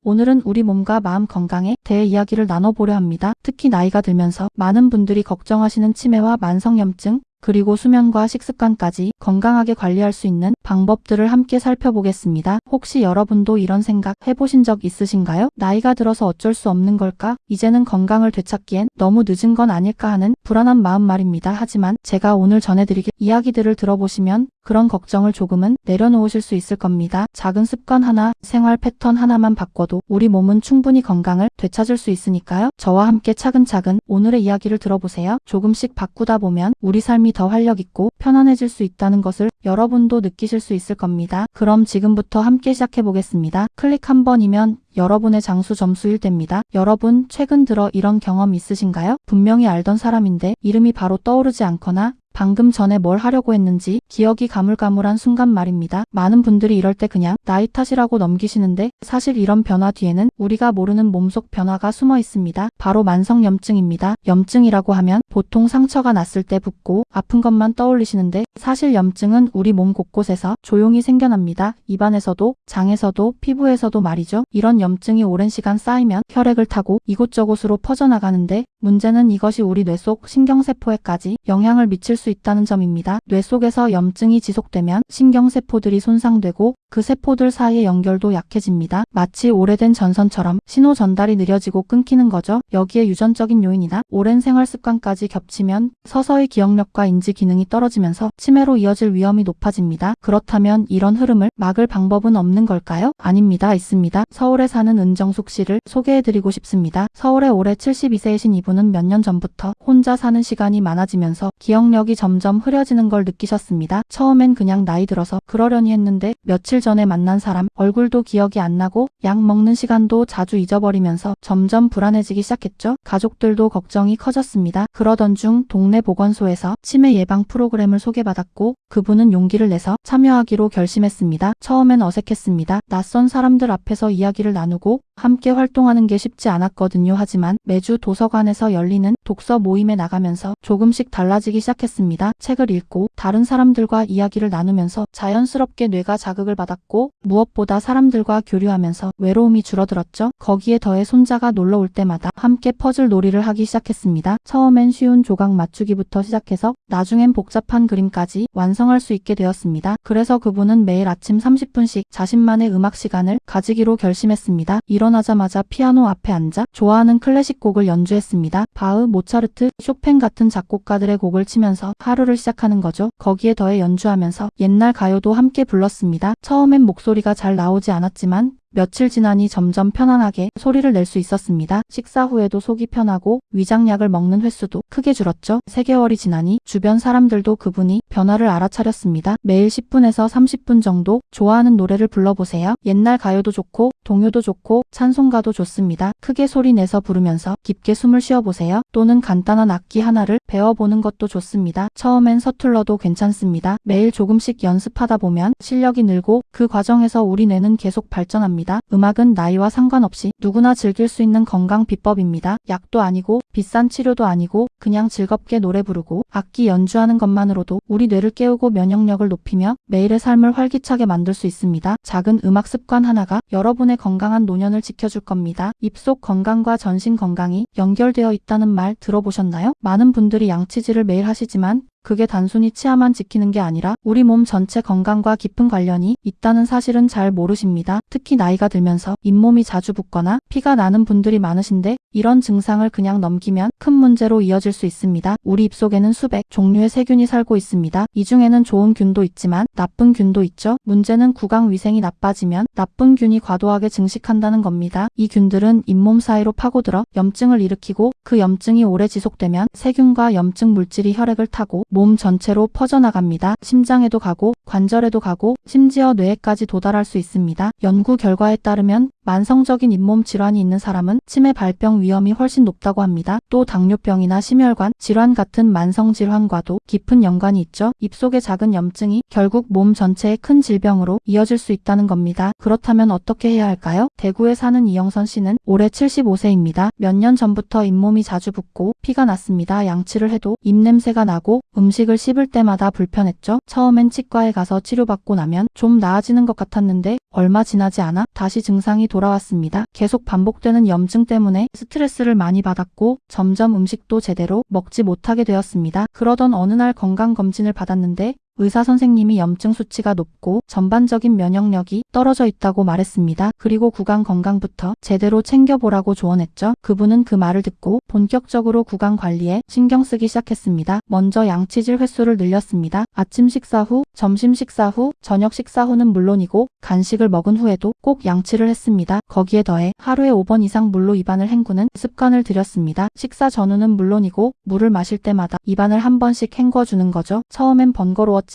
오늘은 우리 몸과 마음 건강에 대해 이야기를 나눠보려 합니다. 특히 나이가 들면서 많은 분들이 걱정하시는 치매와 만성염증, 그리고 수면과 식습관까지 건강하게 관리할 수 있는 방법들을 함께 살펴보겠습니다. 혹시 여러분도 이런 생각 해보신 적 있으신가요? 나이가 들어서 어쩔 수 없는 걸까? 이제는 건강을 되찾기엔 너무 늦은 건 아닐까 하는 불안한 마음 말입니다. 하지만 제가 오늘 전해드릴 이야기들을 들어보시면 그런 걱정을 조금은 내려놓으실 수 있을 겁니다. 작은 습관 하나, 생활 패턴 하나만 바꿔도 우리 몸은 충분히 건강을 되찾을 수 있으니까요. 저와 함께 차근차근 오늘의 이야기를 들어보세요. 조금씩 바꾸다 보면 우리 삶이 더 활력있고 편안해질 수 있다는 것을 여러분도 느끼실 수 있을 겁니다. 그럼 지금부터 함께 시작해 보겠습니다. 클릭 한 번이면 여러분의 장수 점수 1대입니다. 여러분 최근 들어 이런 경험 있으신가요? 분명히 알던 사람인데 이름이 바로 떠오르지 않거나 방금 전에 뭘 하려고 했는지 기억이 가물가물한 순간 말입니다. 많은 분들이 이럴 때 그냥 나이 탓이라고 넘기시는데 사실 이런 변화 뒤에는 우리가 모르는 몸속 변화가 숨어 있습니다. 바로 만성염증입니다. 염증이라고 하면 보통 상처가 났을 때 붓고 아픈 것만 떠올리시는데 사실 염증은 우리 몸 곳곳에서 조용히 생겨납니다. 입안에서도 장에서도 피부에서도 말이죠. 이런 염증이 오랜 시간 쌓이면 혈액을 타고 이곳저곳으로 퍼져나가는데 문제는 이것이 우리 뇌 속 신경세포에까지 영향을 미칠 수 있다는 점입니다. 뇌 속에서 염증이 지속되면 신경세포들이 손상되고 그 세포들 사이의 연결도 약해집니다. 마치 오래된 전선처럼 신호 전달이 느려지고 끊기는 거죠. 여기에 유전적인 요인이나 오랜 생활 습관까지 겹치면 서서히 기억력과 인지 기능이 떨어지면서 치매로 이어질 위험이 높아집니다. 그렇다면 이런 흐름을 막을 방법은 없는 걸까요? 아닙니다. 있습니다. 서울에 사는 은정숙 씨를 소개해드리고 싶습니다. 서울에 올해 72세이신 이분은 몇 년 전부터 혼자 사는 시간이 많아지면서 기억력이 점점 흐려지는 걸 느끼셨습니다. 처음엔 그냥 나이 들어서 그러려니 했는데 며칠 전에 만난 사람 얼굴도 기억이 안 나고 약 먹는 시간도 자주 잊어버리면서 점점 불안해지기 시작했죠. 가족들도 걱정이 커졌습니다. 그러던 중 동네 보건소에서 치매 예방 프로그램을 소개받았고 그분은 용기를 내서 참여하기로 결심했습니다. 처음엔 어색했습니다. 낯선 사람들 앞에서 이야기를 나누고 함께 활동하는 게 쉽지 않았거든요. 하지만 매주 도서관에서 열리는 독서 모임에 나가면서 조금씩 달라지기 시작했습니다. 책을 읽고 다른 사람들과 이야기를 나누면서 자연스럽게 뇌가 자극을 받았고 무엇보다 사람들과 교류하면서 외로움이 줄어들었죠. 거기에 더해 손자가 놀러 올 때마다 함께 퍼즐 놀이를 하기 시작했습니다. 처음엔 쉬운 조각 맞추기부터 시작해서 나중엔 복잡한 그림까지 완성할 수 있게 되었습니다. 그래서 그분은 매일 아침 30분씩 자신만의 음악 시간을 가지기로 결심했습니다. 일어나자마자 피아노 앞에 앉아 좋아하는 클래식 곡을 연주했습니다. 바흐, 모차르트, 쇼팽 같은 작곡가들의 곡을 치면서 하루를 시작하는 거죠. 거기에 더해 연주하면서 옛날 가요도 함께 불렀습니다. 처음엔 목소리가 잘 나오지 않았지만 며칠 지나니 점점 편안하게 소리를 낼 수 있었습니다. 식사 후에도 속이 편하고 위장약을 먹는 횟수도 크게 줄었죠. 3개월이 지나니 주변 사람들도 그분이 변화를 알아차렸습니다. 매일 10분에서 30분 정도 좋아하는 노래를 불러보세요. 옛날 가요도 좋고 동요도 좋고 찬송가도 좋습니다. 크게 소리 내서 부르면서 깊게 숨을 쉬어보세요. 또는 간단한 악기 하나를 배워보는 것도 좋습니다. 처음엔 서툴러도 괜찮습니다. 매일 조금씩 연습하다 보면 실력이 늘고 그 과정에서 우리 뇌는 계속 발전합니다. 음악은 나이와 상관없이 누구나 즐길 수 있는 건강 비법입니다. 약도 아니고 비싼 치료도 아니고 그냥 즐겁게 노래 부르고 악기 연주하는 것만으로도 우리 뇌를 깨우고 면역력을 높이며 매일의 삶을 활기차게 만들 수 있습니다. 작은 음악 습관 하나가 여러분의 건강한 노년을 지켜줄 겁니다. 입속 건강과 전신 건강이 연결되어 있다는 말 들어보셨나요? 많은 분들이 양치질을 매일 하시지만 그게 단순히 치아만 지키는 게 아니라 우리 몸 전체 건강과 깊은 관련이 있다는 사실은 잘 모르십니다. 특히 나이가 들면서 잇몸이 자주 붓거나 피가 나는 분들이 많으신데 이런 증상을 그냥 넘기면 큰 문제로 이어질 수 있습니다. 우리 입속에는 수백 종류의 세균이 살고 있습니다. 이 중에는 좋은 균도 있지만 나쁜 균도 있죠. 문제는 구강 위생이 나빠지면 나쁜 균이 과도하게 증식한다는 겁니다. 이 균들은 잇몸 사이로 파고들어 염증을 일으키고 그 염증이 오래 지속되면 세균과 염증 물질이 혈액을 타고 몸 전체로 퍼져나갑니다. 심장에도 가고 관절에도 가고 심지어 뇌에까지 도달할 수 있습니다. 연구 결과에 따르면 만성적인 잇몸 질환이 있는 사람은 치매 발병 위험이 훨씬 높다고 합니다. 또 당뇨병이나 심혈관 질환 같은 만성 질환과도 깊은 연관이 있죠. 입속의 작은 염증이 결국 몸 전체의 큰 질병으로 이어질 수 있다는 겁니다. 그렇다면 어떻게 해야 할까요? 대구에 사는 이영선 씨는 올해 75세입니다. 몇 년 전부터 잇몸이 자주 붓고 피가 났습니다. 양치를 해도 입냄새가 나고 음식을 씹을 때마다 불편했죠. 처음엔 치과에 가서 치료받고 나면 좀 나아지는 것 같았는데 얼마 지나지 않아 다시 증상이 돌아왔습니다. 계속 반복되는 염증 때문에 스트레스를 많이 받았고 점점 음식도 제대로 먹지 못하게 되었습니다. 그러던 어느 날 건강검진을 받았는데 의사 선생님이 염증 수치가 높고 전반적인 면역력이 떨어져 있다고 말했습니다. 그리고 구강 건강부터 제대로 챙겨보라고 조언했죠. 그분은 그 말을 듣고 본격적으로 구강 관리에 신경 쓰기 시작했습니다. 먼저 양치질 횟수를 늘렸습니다. 아침 식사 후, 점심 식사 후, 저녁 식사 후는 물론이고 간식을 먹은 후에도 꼭 양치를 했습니다. 거기에 더해 하루에 5번 이상 물로 입안을 헹구는 습관을 들였습니다. 식사 전후는 물론이고 물을 마실 때마다 입안을 한 번씩 헹궈주는 거죠. 처음엔 번거로웠지만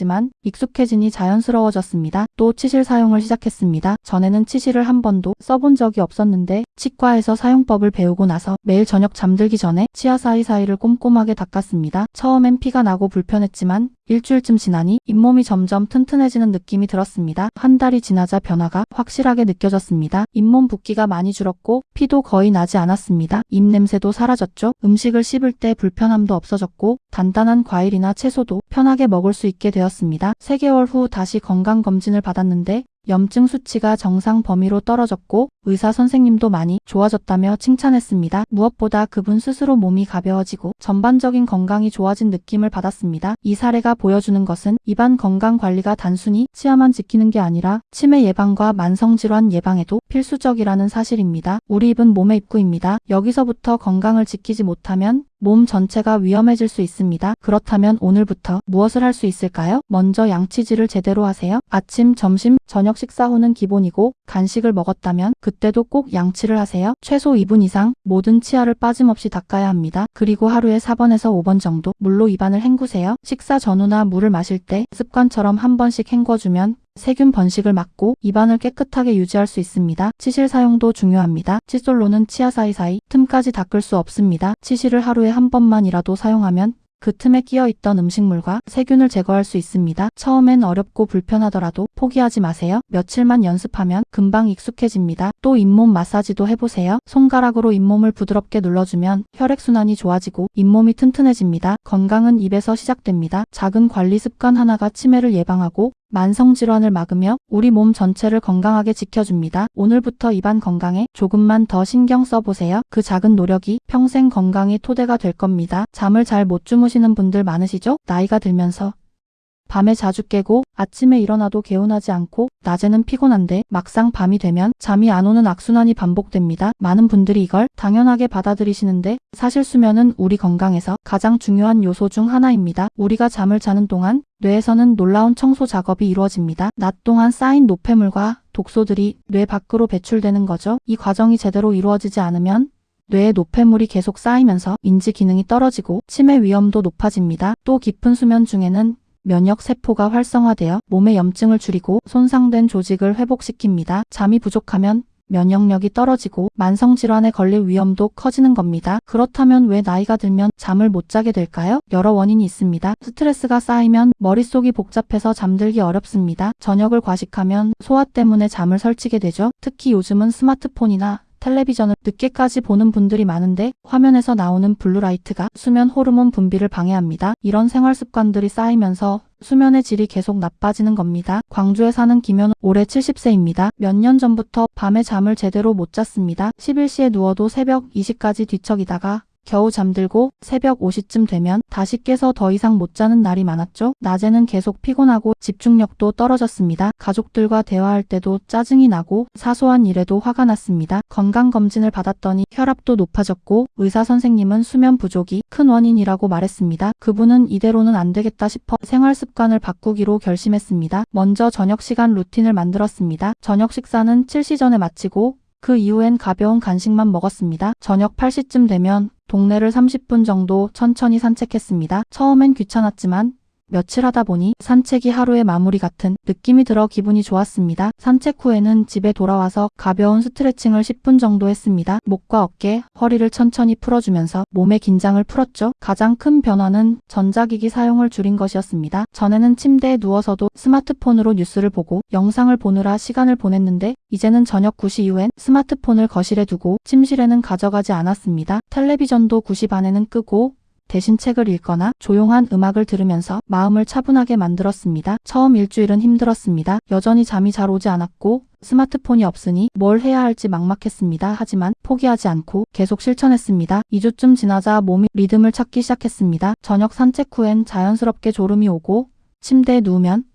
익숙해지니 자연스러워졌습니다. 또 치실 사용을 시작했습니다. 전에는 치실을 한 번도 써본 적이 없었는데 치과에서 사용법을 배우고 나서 매일 저녁 잠들기 전에 치아 사이사이를 꼼꼼하게 닦았습니다. 처음엔 피가 나고 불편했지만 일주일쯤 지나니 잇몸이 점점 튼튼해지는 느낌이 들었습니다. 한 달이 지나자 변화가 확실하게 느껴졌습니다. 잇몸 붓기가 많이 줄었고 피도 거의 나지 않았습니다. 입냄새도 사라졌죠. 음식을 씹을 때 불편함도 없어졌고 단단한 과일이나 채소도 편하게 먹을 수 있게 되었습니다. 3개월 후 다시 건강검진을 받았는데 염증 수치가 정상 범위로 떨어졌고 의사 선생님도 많이 좋아졌다며 칭찬했습니다. 무엇보다 그분 스스로 몸이 가벼워지고 전반적인 건강이 좋아진 느낌을 받았습니다. 이 사례가 보여주는 것은 입안 건강 관리가 단순히 치아만 지키는 게 아니라 치매 예방과 만성질환 예방에도 필수적이라는 사실입니다. 우리 입은 몸의 입구입니다. 여기서부터 건강을 지키지 못하면 몸 전체가 위험해질 수 있습니다. 그렇다면 오늘부터 무엇을 할 수 있을까요? 먼저 양치질을 제대로 하세요. 아침, 점심, 저녁 식사 후는 기본이고 간식을 먹었다면 그때도 꼭 양치를 하세요. 최소 2분 이상 모든 치아를 빠짐없이 닦아야 합니다. 그리고 하루에 4번에서 5번 정도 물로 입안을 헹구세요. 식사 전후나 물을 마실 때 습관처럼 한 번씩 헹궈주면 세균 번식을 막고 입안을 깨끗하게 유지할 수 있습니다. 치실 사용도 중요합니다. 칫솔로는 치아 사이사이 틈까지 닦을 수 없습니다. 치실을 하루에 한 번만이라도 사용하면 그 틈에 끼어있던 음식물과 세균을 제거할 수 있습니다. 처음엔 어렵고 불편하더라도 포기하지 마세요. 며칠만 연습하면 금방 익숙해집니다. 또 잇몸 마사지도 해보세요. 손가락으로 잇몸을 부드럽게 눌러주면 혈액순환이 좋아지고 잇몸이 튼튼해집니다. 건강은 입에서 시작됩니다. 작은 관리 습관 하나가 치매를 예방하고 만성질환을 막으며 우리 몸 전체를 건강하게 지켜줍니다. 오늘부터 입안 건강에 조금만 더 신경 써보세요. 그 작은 노력이 평생 건강의 토대가 될 겁니다. 잠을 잘 못 주무시는 분들 많으시죠? 나이가 들면서 밤에 자주 깨고 아침에 일어나도 개운하지 않고 낮에는 피곤한데 막상 밤이 되면 잠이 안 오는 악순환이 반복됩니다. 많은 분들이 이걸 당연하게 받아들이시는데 사실 수면은 우리 건강에서 가장 중요한 요소 중 하나입니다. 우리가 잠을 자는 동안 뇌에서는 놀라운 청소 작업이 이루어집니다. 낮 동안 쌓인 노폐물과 독소들이 뇌 밖으로 배출되는 거죠. 이 과정이 제대로 이루어지지 않으면 뇌에 노폐물이 계속 쌓이면서 인지 기능이 떨어지고 치매 위험도 높아집니다. 또 깊은 수면 중에는 면역 세포가 활성화되어 몸의 염증을 줄이고 손상된 조직을 회복시킵니다. 잠이 부족하면 면역력이 떨어지고 만성질환에 걸릴 위험도 커지는 겁니다. 그렇다면 왜 나이가 들면 잠을 못 자게 될까요? 여러 원인이 있습니다. 스트레스가 쌓이면 머릿속이 복잡해서 잠들기 어렵습니다. 저녁을 과식하면 소화 때문에 잠을 설치게 되죠. 특히 요즘은 스마트폰이나 텔레비전을 늦게까지 보는 분들이 많은데 화면에서 나오는 블루라이트가 수면 호르몬 분비를 방해합니다. 이런 생활 습관들이 쌓이면서 수면의 질이 계속 나빠지는 겁니다. 광주에 사는 김현우 올해 70세입니다. 몇 년 전부터 밤에 잠을 제대로 못 잤습니다. 11시에 누워도 새벽 2시까지 뒤척이다가 겨우 잠들고 새벽 5시쯤 되면 다시 깨서 더 이상 못 자는 날이 많았죠. 낮에는 계속 피곤하고 집중력도 떨어졌습니다. 가족들과 대화할 때도 짜증이 나고 사소한 일에도 화가 났습니다. 건강검진을 받았더니 혈압도 높아졌고 의사 선생님은 수면 부족이 큰 원인이라고 말했습니다. 그분은 이대로는 안 되겠다 싶어 생활 습관을 바꾸기로 결심했습니다. 먼저 저녁 시간 루틴을 만들었습니다. 저녁 식사는 7시 전에 마치고 그 이후엔 가벼운 간식만 먹었습니다. 저녁 8시쯤 되면 동네를 30분 정도 천천히 산책했습니다. 처음엔 귀찮았지만 며칠 하다 보니 산책이 하루의 마무리 같은 느낌이 들어 기분이 좋았습니다. 산책 후에는 집에 돌아와서 가벼운 스트레칭을 10분 정도 했습니다. 목과 어깨, 허리를 천천히 풀어주면서 몸의 긴장을 풀었죠. 가장 큰 변화는 전자기기 사용을 줄인 것이었습니다. 전에는 침대에 누워서도 스마트폰으로 뉴스를 보고 영상을 보느라 시간을 보냈는데 이제는 저녁 9시 이후엔 스마트폰을 거실에 두고 침실에는 가져가지 않았습니다. 텔레비전도 9시 반에는 끄고 대신 책을 읽거나 조용한 음악을 들으면서 마음을 차분하게 만들었습니다. 처음 일주일은 힘들었습니다. 여전히 잠이 잘 오지 않았고 스마트폰이 없으니 뭘 해야 할지 막막했습니다. 하지만 포기하지 않고 계속 실천했습니다. 2주쯤 지나자 몸이 리듬을 찾기 시작했습니다. 저녁 산책 후엔 자연스럽게 졸음이 오고 침대에 누우면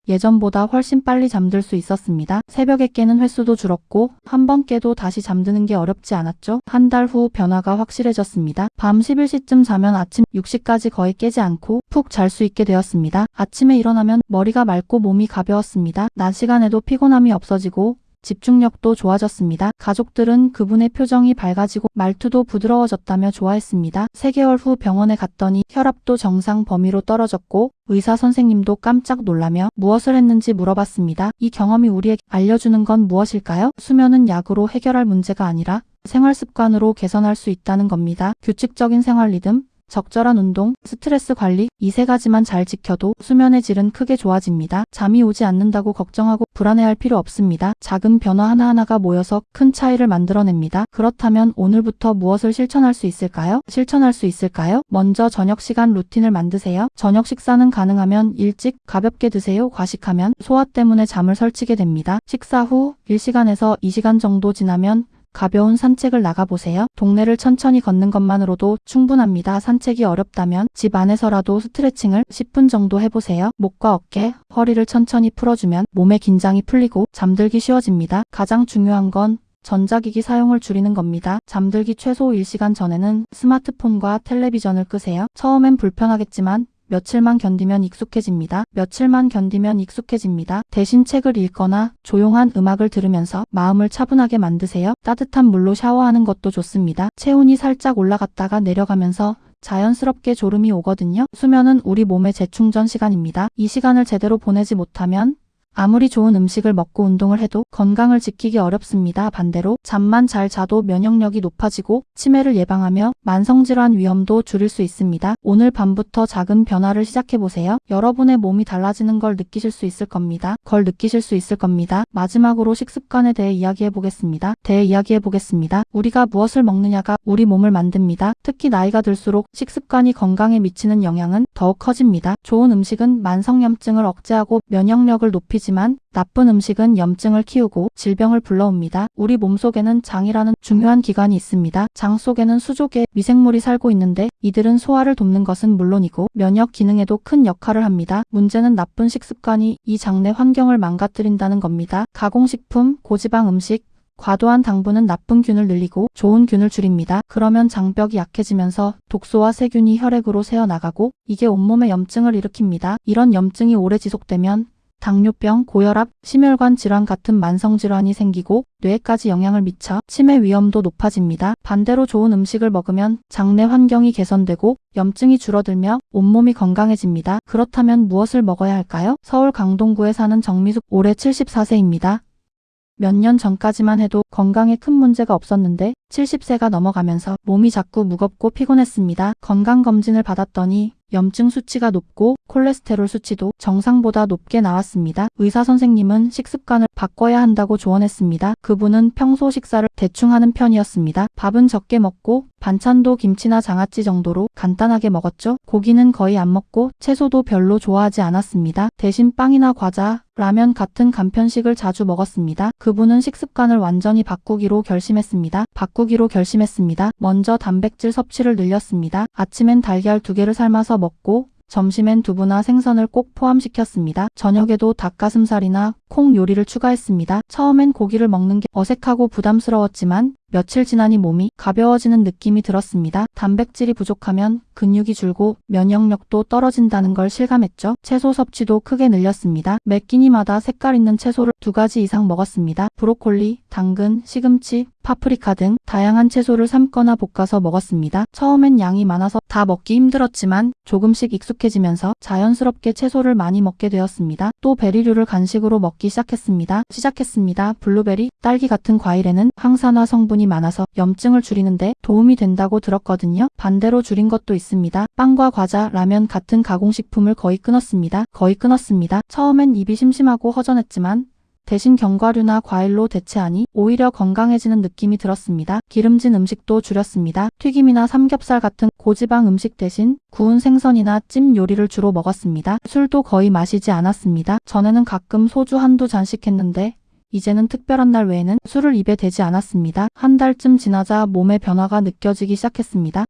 예전보다 훨씬 빨리 잠들 수 있었습니다. 새벽에 깨는 횟수도 줄었고 한 번 깨도 다시 잠드는 게 어렵지 않았죠. 한 달 후 변화가 확실해졌습니다. 밤 11시쯤 자면 아침 6시까지 거의 깨지 않고 푹 잘 수 있게 되었습니다. 아침에 일어나면 머리가 맑고 몸이 가벼웠습니다. 낮 시간에도 피곤함이 없어지고 집중력도 좋아졌습니다. 가족들은 그분의 표정이 밝아지고 말투도 부드러워졌다며 좋아했습니다. 3개월 후 병원에 갔더니 혈압도 정상 범위로 떨어졌고 의사 선생님도 깜짝 놀라며 무엇을 했는지 물어봤습니다. 이 경험이 우리에게 알려주는 건 무엇일까요? 수면은 약으로 해결할 문제가 아니라 생활 습관으로 개선할 수 있다는 겁니다. 규칙적인 생활 리듬, 적절한 운동, 스트레스 관리, 이 3가지만 잘 지켜도 수면의 질은 크게 좋아집니다. 잠이 오지 않는다고 걱정하고 불안해할 필요 없습니다. 작은 변화 하나하나가 모여서 큰 차이를 만들어냅니다. 그렇다면 오늘부터 무엇을 실천할 수 있을까요? 먼저 저녁 시간 루틴을 만드세요. 저녁 식사는 가능하면 일찍 가볍게 드세요. 과식하면 소화 때문에 잠을 설치게 됩니다. 식사 후 1시간에서 2시간 정도 지나면 가벼운 산책을 나가보세요. 동네를 천천히 걷는 것만으로도 충분합니다. 산책이 어렵다면 집 안에서라도 스트레칭을 10분 정도 해보세요. 목과 어깨, 허리를 천천히 풀어주면 몸의 긴장이 풀리고 잠들기 쉬워집니다. 가장 중요한 건 전자기기 사용을 줄이는 겁니다. 잠들기 최소 1시간 전에는 스마트폰과 텔레비전을 끄세요. 처음엔 불편하겠지만 며칠만 견디면 익숙해집니다. 대신 책을 읽거나 조용한 음악을 들으면서 마음을 차분하게 만드세요. 따뜻한 물로 샤워하는 것도 좋습니다. 체온이 살짝 올라갔다가 내려가면서 자연스럽게 졸음이 오거든요. 수면은 우리 몸의 재충전 시간입니다. 이 시간을 제대로 보내지 못하면 아무리 좋은 음식을 먹고 운동을 해도 건강을 지키기 어렵습니다. 반대로 잠만 잘 자도 면역력이 높아지고 치매를 예방하며 만성질환 위험도 줄일 수 있습니다. 오늘 밤부터 작은 변화를 시작해보세요. 여러분의 몸이 달라지는 걸 느끼실 수 있을 겁니다. 마지막으로 식습관에 대해 이야기해보겠습니다. 우리가 무엇을 먹느냐가 우리 몸을 만듭니다. 특히 나이가 들수록 식습관이 건강에 미치는 영향은 더욱 커집니다. 좋은 음식은 만성염증을 억제하고 면역력을 높이지만 나쁜 음식은 염증을 키우고 질병을 불러옵니다. 우리 몸속에는 장이라는 중요한 기관이 있습니다. 장 속에는 수조 개의 미생물이 살고 있는데 이들은 소화를 돕는 것은 물론이고 면역 기능에도 큰 역할을 합니다. 문제는 나쁜 식습관이 이 장 내 환경을 망가뜨린다는 겁니다. 가공식품, 고지방 음식, 과도한 당분은 나쁜 균을 늘리고 좋은 균을 줄입니다. 그러면 장벽이 약해지면서 독소와 세균이 혈액으로 새어나가고 이게 온몸에 염증을 일으킵니다. 이런 염증이 오래 지속되면 당뇨병, 고혈압, 심혈관 질환 같은 만성질환이 생기고 뇌에까지 영향을 미쳐 치매 위험도 높아집니다. 반대로 좋은 음식을 먹으면 장내 환경이 개선되고 염증이 줄어들며 온몸이 건강해집니다. 그렇다면 무엇을 먹어야 할까요? 서울 강동구에 사는 정미숙, 올해 74세입니다. 몇 년 전까지만 해도 건강에 큰 문제가 없었는데 70세가 넘어가면서 몸이 자꾸 무겁고 피곤했습니다. 건강검진을 받았더니 염증 수치가 높고 콜레스테롤 수치도 정상보다 높게 나왔습니다. 의사 선생님은 식습관을 바꿔야 한다고 조언했습니다. 그분은 평소 식사를 대충 하는 편이었습니다. 밥은 적게 먹고 반찬도 김치나 장아찌 정도로 간단하게 먹었죠. 고기는 거의 안 먹고 채소도 별로 좋아하지 않았습니다. 대신 빵이나 과자, 라면 같은 간편식을 자주 먹었습니다. 그분은 식습관을 완전히 바꾸기로 결심했습니다. 먼저 단백질 섭취를 늘렸습니다. 아침엔 달걀 2개를 삶아서 먹고 점심엔 두부나 생선을 꼭 포함시켰습니다. 저녁에도 닭가슴살이나 콩 요리를 추가했습니다. 처음엔 고기를 먹는 게 어색하고 부담스러웠지만 며칠 지나니 몸이 가벼워지는 느낌이 들었습니다. 단백질이 부족하면 근육이 줄고 면역력도 떨어진다는 걸 실감했죠. 채소 섭취도 크게 늘렸습니다. 매 끼니마다 색깔 있는 채소를 2가지 이상 먹었습니다. 브로콜리, 당근, 시금치, 파프리카 등 다양한 채소를 삶거나 볶아서 먹었습니다. 처음엔 양이 많아서 다 먹기 힘들었지만 조금씩 익숙해지면서 자연스럽게 채소를 많이 먹게 되었습니다. 또 베리류를 간식으로 먹기 시작했습니다. 블루베리, 딸기 같은 과일에는 항산화 성분이 많아서 염증을 줄이는데 도움이 된다고 들었거든요. 반대로 줄인 것도 있습니다. 빵과 과자, 라면 같은 가공식품을 거의 끊었습니다. 처음엔 입이 심심하고 허전했지만 대신 견과류나 과일로 대체하니 오히려 건강해지는 느낌이 들었습니다. 기름진 음식도 줄였습니다. 튀김이나 삼겹살 같은 고지방 음식 대신 구운 생선이나 찜 요리를 주로 먹었습니다. 술도 거의 마시지 않았습니다. 전에는 가끔 소주 한두 잔씩 했는데 이제는 특별한 날 외에는 술을 입에 대지 않았습니다. 한 달쯤 지나자 몸의 변화가 느껴지기 시작했습니다.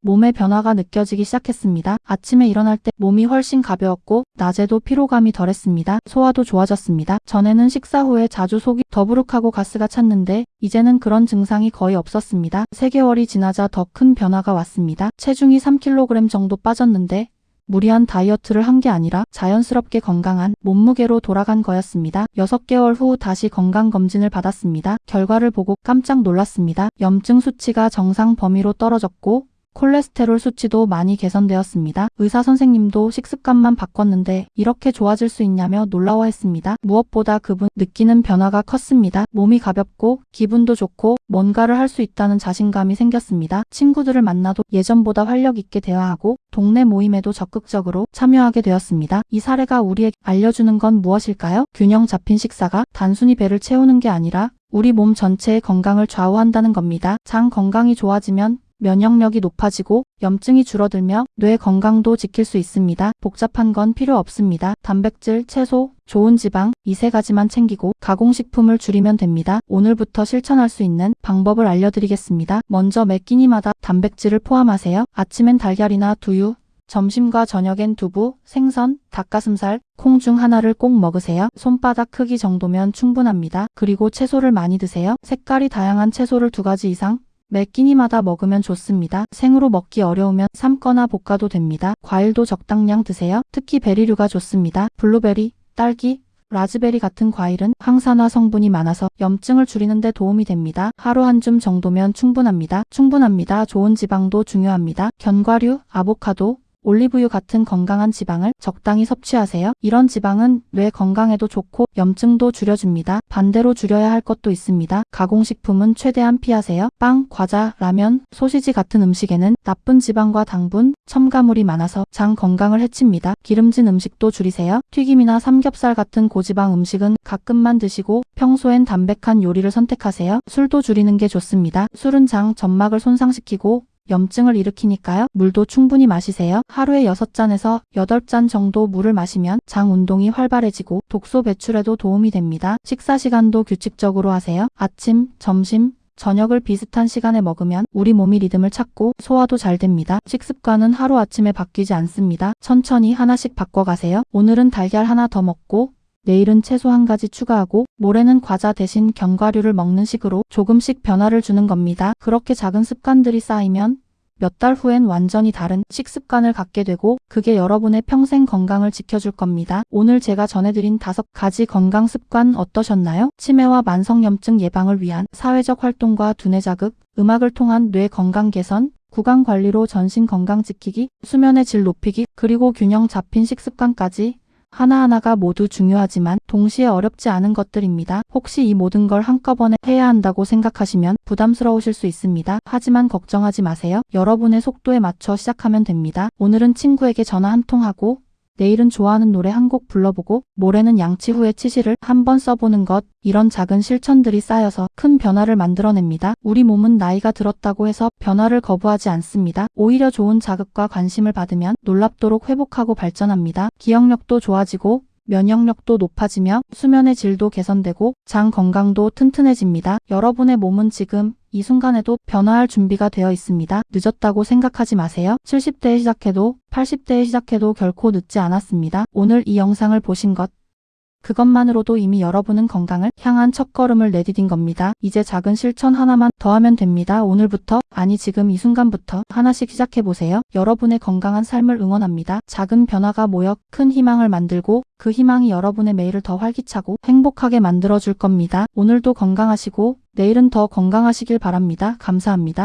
아침에 일어날 때 몸이 훨씬 가벼웠고 낮에도 피로감이 덜했습니다. 소화도 좋아졌습니다. 전에는 식사 후에 자주 속이 더부룩하고 가스가 찼는데 이제는 그런 증상이 거의 없었습니다. 3개월이 지나자 더 큰 변화가 왔습니다. 체중이 3kg 정도 빠졌는데 무리한 다이어트를 한 게 아니라 자연스럽게 건강한 몸무게로 돌아간 거였습니다. 6개월 후 다시 건강검진을 받았습니다. 결과를 보고 깜짝 놀랐습니다. 염증 수치가 정상 범위로 떨어졌고 콜레스테롤 수치도 많이 개선되었습니다. 의사 선생님도 식습관만 바꿨는데 이렇게 좋아질 수 있냐며 놀라워했습니다. 무엇보다 그분 느끼는 변화가 컸습니다. 몸이 가볍고 기분도 좋고 뭔가를 할 수 있다는 자신감이 생겼습니다. 친구들을 만나도 예전보다 활력 있게 대화하고 동네 모임에도 적극적으로 참여하게 되었습니다. 이 사례가 우리에게 알려주는 건 무엇일까요? 균형 잡힌 식사가 단순히 배를 채우는 게 아니라 우리 몸 전체의 건강을 좌우한다는 겁니다. 장 건강이 좋아지면 면역력이 높아지고 염증이 줄어들며 뇌 건강도 지킬 수 있습니다. 복잡한 건 필요 없습니다. 단백질, 채소, 좋은 지방 이 3가지만 챙기고 가공식품을 줄이면 됩니다. 오늘부터 실천할 수 있는 방법을 알려드리겠습니다. 먼저 매 끼니마다 단백질을 포함하세요. 아침엔 달걀이나 두유, 점심과 저녁엔 두부, 생선, 닭가슴살, 콩 중 하나를 꼭 먹으세요. 손바닥 크기 정도면 충분합니다. 그리고 채소를 많이 드세요. 색깔이 다양한 채소를 2가지 이상 매 끼니마다 먹으면 좋습니다. 생으로 먹기 어려우면 삶거나 볶아도 됩니다. 과일도 적당량 드세요. 특히 베리류가 좋습니다. 블루베리, 딸기, 라즈베리 같은 과일은 항산화 성분이 많아서 염증을 줄이는 데 도움이 됩니다. 하루 한 줌 정도면 충분합니다. 좋은 지방도 중요합니다. 견과류, 아보카도, 올리브유 같은 건강한 지방을 적당히 섭취하세요. 이런 지방은 뇌 건강에도 좋고 염증도 줄여줍니다. 반대로 줄여야 할 것도 있습니다. 가공식품은 최대한 피하세요. 빵, 과자, 라면, 소시지 같은 음식에는 나쁜 지방과 당분, 첨가물이 많아서 장 건강을 해칩니다. 기름진 음식도 줄이세요. 튀김이나 삼겹살 같은 고지방 음식은 가끔만 드시고 평소엔 담백한 요리를 선택하세요. 술도 줄이는 게 좋습니다. 술은 장 점막을 손상시키고 염증을 일으키니까요. 물도 충분히 마시세요. 하루에 6잔에서 8잔 정도 물을 마시면 장 운동이 활발해지고 독소 배출에도 도움이 됩니다. 식사 시간도 규칙적으로 하세요. 아침, 점심, 저녁을 비슷한 시간에 먹으면 우리 몸이 리듬을 찾고 소화도 잘 됩니다. 식습관은 하루아침에 바뀌지 않습니다. 천천히 하나씩 바꿔가세요. 오늘은 달걀 하나 더 먹고 내일은 채소 1가지 추가하고 모레는 과자 대신 견과류를 먹는 식으로 조금씩 변화를 주는 겁니다. 그렇게 작은 습관들이 쌓이면 몇 달 후엔 완전히 다른 식습관을 갖게 되고 그게 여러분의 평생 건강을 지켜줄 겁니다. 오늘 제가 전해드린 5가지 건강 습관 어떠셨나요? 치매와 만성염증 예방을 위한 사회적 활동과 두뇌 자극, 음악을 통한 뇌 건강 개선, 구강 관리로 전신 건강 지키기, 수면의 질 높이기, 그리고 균형 잡힌 식습관까지 하나하나가 모두 중요하지만 동시에 어렵지 않은 것들입니다. 혹시 이 모든 걸 한꺼번에 해야 한다고 생각하시면 부담스러우실 수 있습니다. 하지만 걱정하지 마세요. 여러분의 속도에 맞춰 시작하면 됩니다. 오늘은 친구에게 전화 한 통 하고 내일은 좋아하는 노래 한 곡 불러보고 모레는 양치 후에 치실을 한번 써보는 것, 이런 작은 실천들이 쌓여서 큰 변화를 만들어냅니다. 우리 몸은 나이가 들었다고 해서 변화를 거부하지 않습니다. 오히려 좋은 자극과 관심을 받으면 놀랍도록 회복하고 발전합니다. 기억력도 좋아지고 면역력도 높아지며 수면의 질도 개선되고 장 건강도 튼튼해집니다. 여러분의 몸은 지금 이 순간에도 변화할 준비가 되어 있습니다. 늦었다고 생각하지 마세요. 70대에 시작해도 80대에 시작해도 결코 늦지 않았습니다. 오늘 이 영상을 보신 것, 그것만으로도 이미 여러분은 건강을 향한 첫걸음을 내디딘 겁니다. 이제 작은 실천 하나만 더 하면 됩니다. 오늘부터, 아니 지금 이 순간부터 하나씩 시작해보세요. 여러분의 건강한 삶을 응원합니다. 작은 변화가 모여 큰 희망을 만들고 그 희망이 여러분의 매일을 더 활기차고 행복하게 만들어줄 겁니다. 오늘도 건강하시고 내일은 더 건강하시길 바랍니다. 감사합니다.